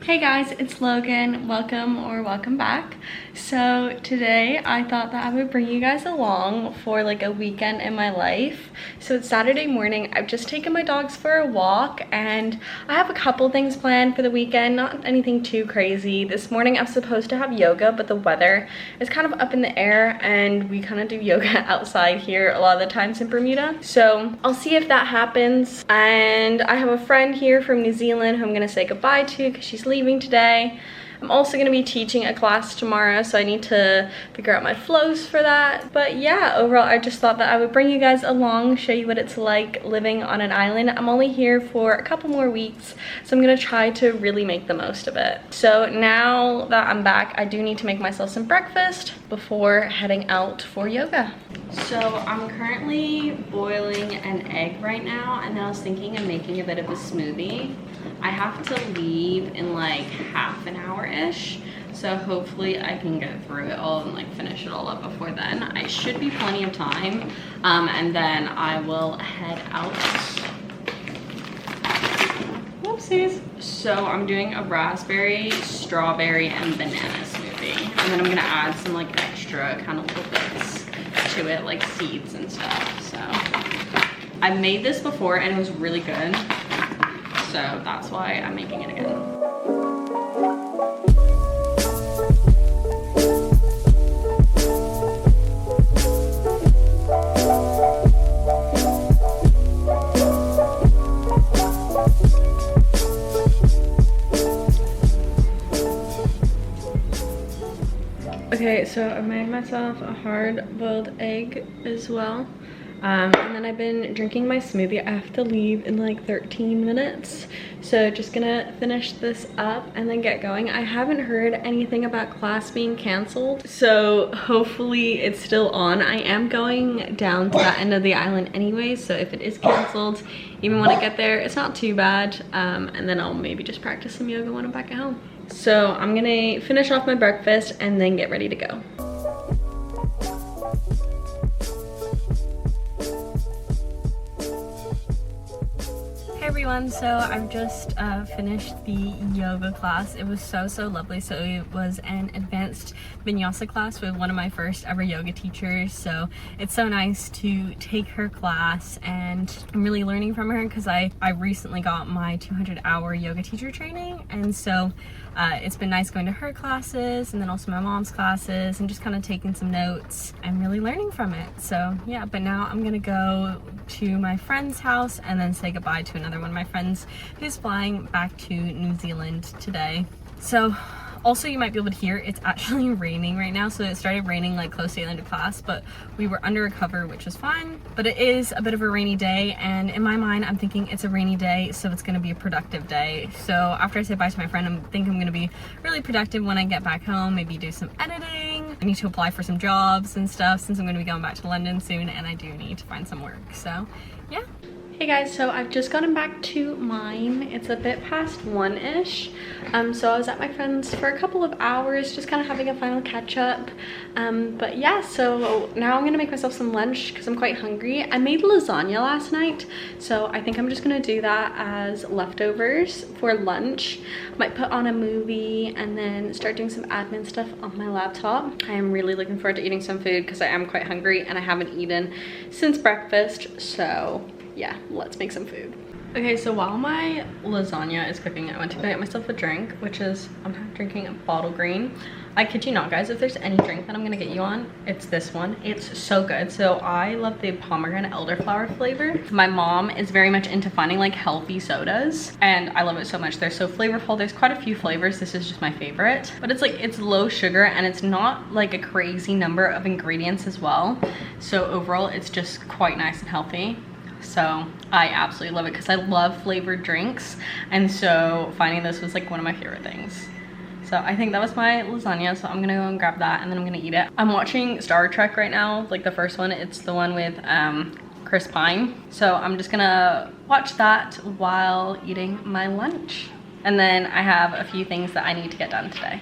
Hey guys, it's Logan. Welcome back. So today I thought that I would bring you guys along for like a weekend in my life. So it's Saturday morning. I've just taken my dogs for a walk and I have a couple things planned for the weekend, not anything too crazy. This morning I'm supposed to have yoga, but the weather is kind of up in the air and we kind of do yoga outside here a lot of the times in Bermuda. So I'll see if that happens. And I have a friend here from New Zealand who I'm gonna say goodbye to because she's leaving today. I'm also going to be teaching a class tomorrow, so I need to figure out my flows for that. But yeah, overall, I just thought that I would bring you guys along, show you what it's like living on an island. I'm only here for a couple more weeks, so I'm going to try to really make the most of it. So now that I'm back, I do need to make myself some breakfast before heading out for yoga. So I'm currently boiling an egg right now, and then I was thinking of making a bit of a smoothie. I have to leave in like half an hour-ish, so hopefully I can get through it all and like finish it all up before then. I should be plenty of time, and then I will head out. Whoopsies. So I'm doing a raspberry, strawberry, and banana smoothie, and then I'm gonna add some like extra kind of little bits to it, like seeds and stuff. So I made this before and it was really good, so that's why I'm making it again. Okay, so I made myself a hard-boiled egg as well. And then I've been drinking my smoothie. I have to leave in like 13 minutes. So just gonna finish this up and then get going. I haven't heard anything about class being canceled, so hopefully it's still on. I am going down to that end of the island anyway, so if it is canceled, even when I get there, it's not too bad. And then I'll maybe just practice some yoga when I'm back at home. So I'm gonna finish off my breakfast and then get ready to go. Hey everyone, so I've just finished the yoga class. It was so lovely. So it was an advanced vinyasa class with one of my first ever yoga teachers. So it's so nice to take her class, and I'm really learning from her because I recently got my 200-hour yoga teacher training, and so it's been nice going to her classes and then also my mom's classes and just kind of taking some notes and really learning from it. So yeah, but now I'm gonna go to my friend's house and then say goodbye to another one of my friends who's flying back to New Zealand today. So also, you might be able to hear it's actually raining right now. So it started raining like close to the end of class, but we were under a cover, which was fine. But it is a bit of a rainy day, and in my mind, I'm thinking it's a rainy day, so it's gonna be a productive day. So after I say bye to my friend, I think I'm gonna be really productive when I get back home, maybe do some editing. I need to apply for some jobs and stuff since I'm gonna be going back to London soon, and I do need to find some work, so yeah. Hey guys, so I've just gotten back to mine. It's a bit past 1-ish. So I was at my friend's for a couple of hours, just kind of having a final catch up. But yeah, so now I'm gonna make myself some lunch because I'm quite hungry. I made lasagna last night, so I think I'm just gonna do that as leftovers for lunch. Might put on a movie and then start doing some admin stuff on my laptop. I am really looking forward to eating some food because I am quite hungry and I haven't eaten since breakfast, so yeah, let's make some food. Okay, so while my lasagna is cooking, I went to go get myself a drink, which is, I'm drinking a bottle green. I kid you not, guys, if there's any drink that I'm gonna get you on, it's this one. It's so good. So I love the pomegranate elderflower flavor. My mom is very much into finding like healthy sodas, and I love it so much. They're so flavorful. There's quite a few flavors. This is just my favorite, but it's like, it's low sugar and it's not like a crazy number of ingredients as well. So overall, it's just quite nice and healthy. So I absolutely love it because I love flavored drinks, and so finding this was like one of my favorite things. So I think that was my lasagna, so I'm gonna go and grab that and then I'm gonna eat it. I'm watching Star Trek right now, like the first one. It's the one with Chris Pine. So I'm just gonna watch that while eating my lunch. And then I have a few things that I need to get done today.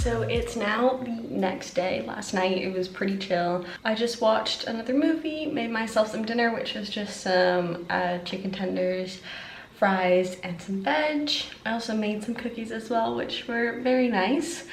So it's now the next day. Last night it was pretty chill. I just watched another movie, made myself some dinner, which was just some chicken tenders, fries, and some veg. I also made some cookies as well, which were very nice.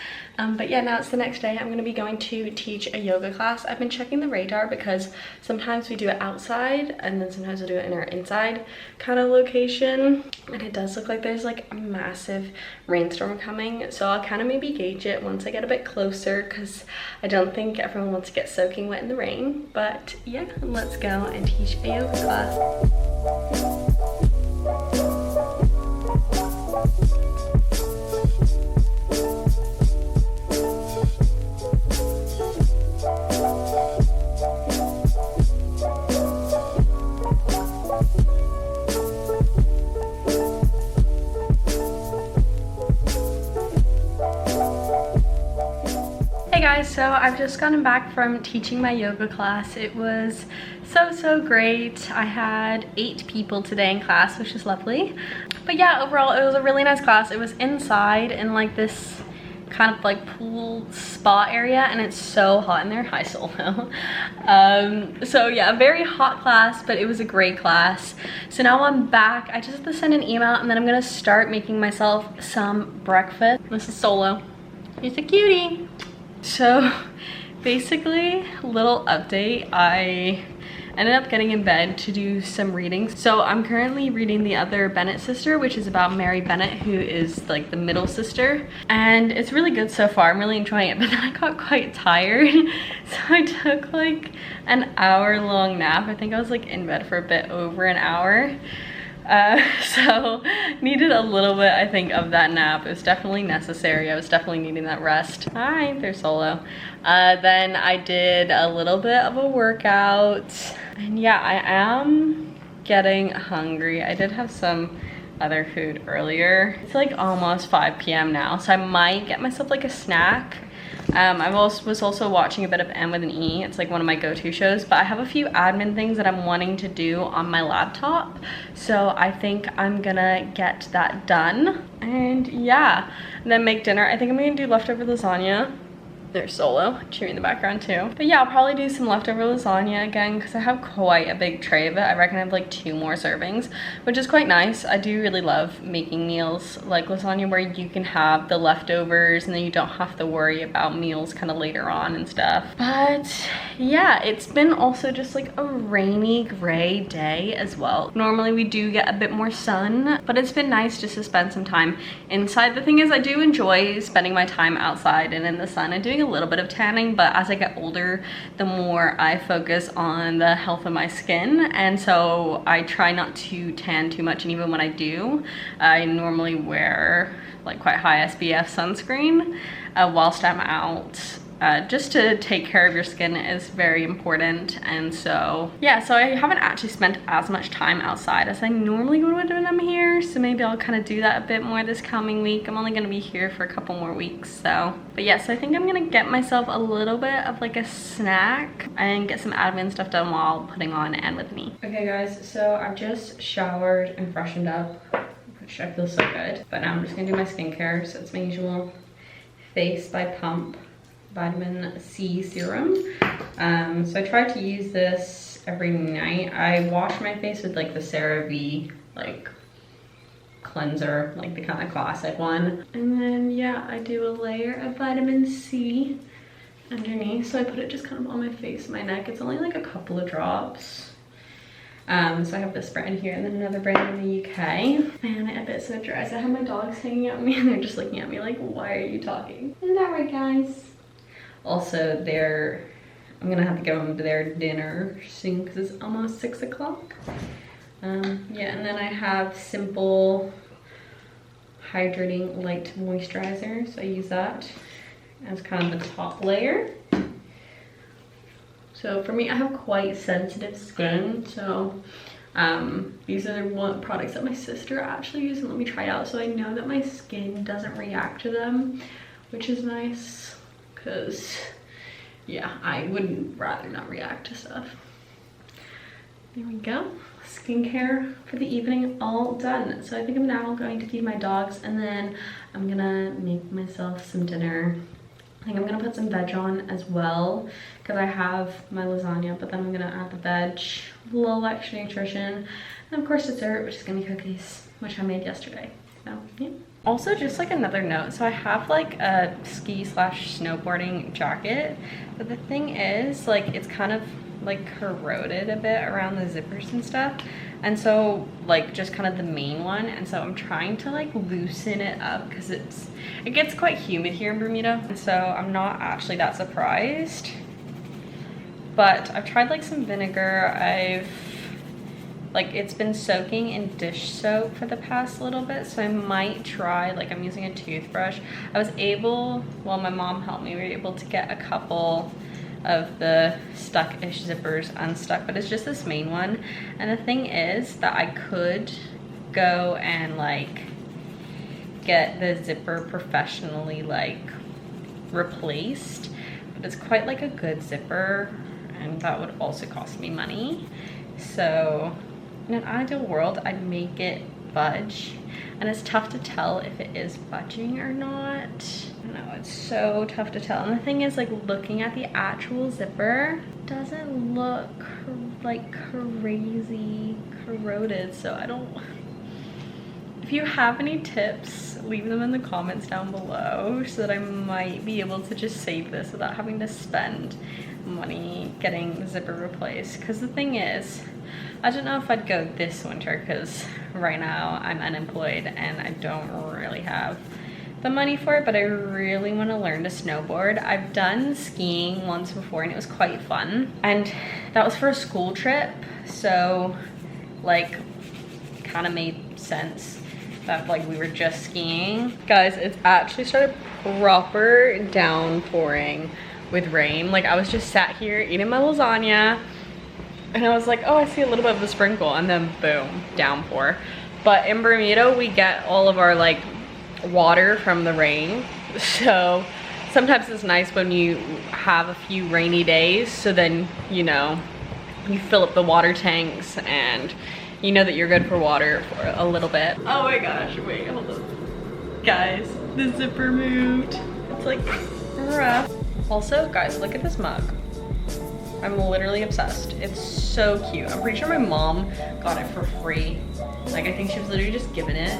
But yeah, now it's the next day. I'm going to be going to teach a yoga class. I've been checking the radar because sometimes we do it outside and then sometimes we'll do it in our inside kind of location. And it does look like there's like a massive rainstorm coming. So I'll kind of maybe gauge it once I get a bit closer because I don't think everyone wants to get soaking wet in the rain. But yeah, let's go and teach a yoga class. So I've just gotten back from teaching my yoga class. It was so great. I had 8 people today in class, which is lovely. But yeah, overall it was a really nice class. It was inside in like this kind of like pool spa area, and it's so hot in there. Hi Solo. So yeah, a very hot class, but it was a great class. So now I'm back. I just have to send an email and then I'm gonna start making myself some breakfast. This is Solo. He's a cutie. So basically, little update, I ended up getting in bed to do some reading. So I'm currently reading The Other Bennett Sister, which is about Mary Bennett, who is like the middle sister. And it's really good so far. I'm really enjoying it, but then I got quite tired. So I took like an hour-long nap. I think I was like in bed for a bit over an hour. So needed a little bit, I think, of that nap. It was definitely necessary. I was definitely needing that rest. Hi, there's Solo. Then I did a little bit of a workout, and yeah, I am getting hungry. I did have some other food earlier. It's like almost 5 p.m. now, so I might get myself like a snack. I was also watching a bit of M with an E. It's like one of my go-to shows, but I have a few admin things that I'm wanting to do on my laptop. So I think I'm gonna get that done. And yeah, and then make dinner. I think I'm gonna do leftover lasagna. There's Solo cheering in the background too. But yeah, I'll probably do some leftover lasagna again because I have quite a big tray of it. I reckon I have like 2 more servings, which is quite nice. I do really love making meals like lasagna where you can have the leftovers and then you don't have to worry about meals kind of later on and stuff. But yeah, it's been also just like a rainy gray day as well. Normally we do get a bit more sun, but it's been nice just to spend some time inside. The thing is, I do enjoy spending my time outside and in the sun and doing a little bit of tanning, but as I get older, the more I focus on the health of my skin, and so I try not to tan too much. And even when I do, I normally wear like quite high SPF sunscreen whilst I'm out. Just to take care of your skin is very important. And so yeah, so I haven't actually spent as much time outside as I normally would when I'm here, so maybe I'll kind of do that a bit more this coming week. I'm only going to be here for a couple more weeks, so but yeah, so I think I'm gonna get myself a little bit of like a snack and get some admin stuff done while putting on And With Me. Okay guys, so I've just showered and freshened up, which I feel so good, but now I'm just gonna do my skincare. So it's my usual Face by Pump vitamin C serum. So I try to use this every night. I wash my face with like the CeraVe like cleanser, like the kind of classic one, and then yeah, I do a layer of vitamin C underneath. So I put it just kind of on my face, my neck. It's only like a couple of drops. So I have this brand here and then another brand in the UK, and I bet so it dries. I have my dogs hanging out at me and they're just looking at me like, why are you talking? Isn't that right, guys? Also, I'm gonna have to give them their dinner soon because it's almost 6 o'clock. Yeah, and then I have Simple Hydrating Light Moisturizer, so I use that as kind of the top layer. So for me, I have quite sensitive skin, so these are the products that my sister actually uses and let me try it out, so I know that my skin doesn't react to them, which is nice. Because yeah, I would rather not react to stuff. There we go. Skincare for the evening all done. So I think I'm now going to feed my dogs and then I'm gonna make myself some dinner. I think I'm gonna put some veg on as well because I have my lasagna, but then I'm gonna add the veg, a little extra nutrition, and of course dessert, which is gonna be cookies, which I made yesterday. So yeah. Also, just like another note, so I have like a ski slash snowboarding jacket, but the thing is, like, it's kind of like corroded a bit around the zippers and stuff, and so like just kind of the main one, and so I'm trying to like loosen it up because it gets quite humid here in Bermuda, and so I'm not actually that surprised. But I've tried like some vinegar. It's been soaking in dish soap for the past little bit, so I might try, like, I'm using a toothbrush. I was able, well, my mom helped me, we were able to get a couple of the stuck-ish zippers unstuck, but it's just this main one. And the thing is that I could go and like get the zipper professionally like replaced, but it's quite like a good zipper, and that would also cost me money. So in an ideal world, I'd make it budge, and it's tough to tell if it is budging or not. I don't know, it's so tough to tell. And the thing is, like, looking at the actual zipper doesn't look like crazy corroded, so I don't. If you have any tips, leave them in the comments down below so that I might be able to just save this without having to spend money getting the zipper replaced. Because the thing is, I don't know if I'd go this winter because right now I'm unemployed and I don't really have the money for it, but I really want to learn to snowboard. I've done skiing once before and it was quite fun, and that was for a school trip, so like kind of made sense that like we were just skiing. Guys, it's actually started proper downpouring with rain. Like, I was just sat here eating my lasagna and I was like, oh, I see a little bit of a sprinkle, and then boom, downpour. But in Bermuda, we get all of our like water from the rain, so sometimes it's nice when you have a few rainy days, so then, you know, you fill up the water tanks and you know that you're good for water for a little bit. Oh my gosh, wait, hold on. Guys, the zipper moved. It's like rough. Also, guys, look at this mug. I'm literally obsessed. It's so cute. I'm pretty sure my mom got it for free. Like, I think she was literally just given it.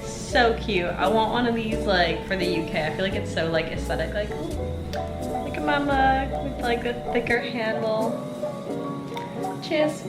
So cute. I want one of these like for the UK. I feel like it's so like aesthetic. Like, oh, look at my mug with like a thicker handle. Cheers.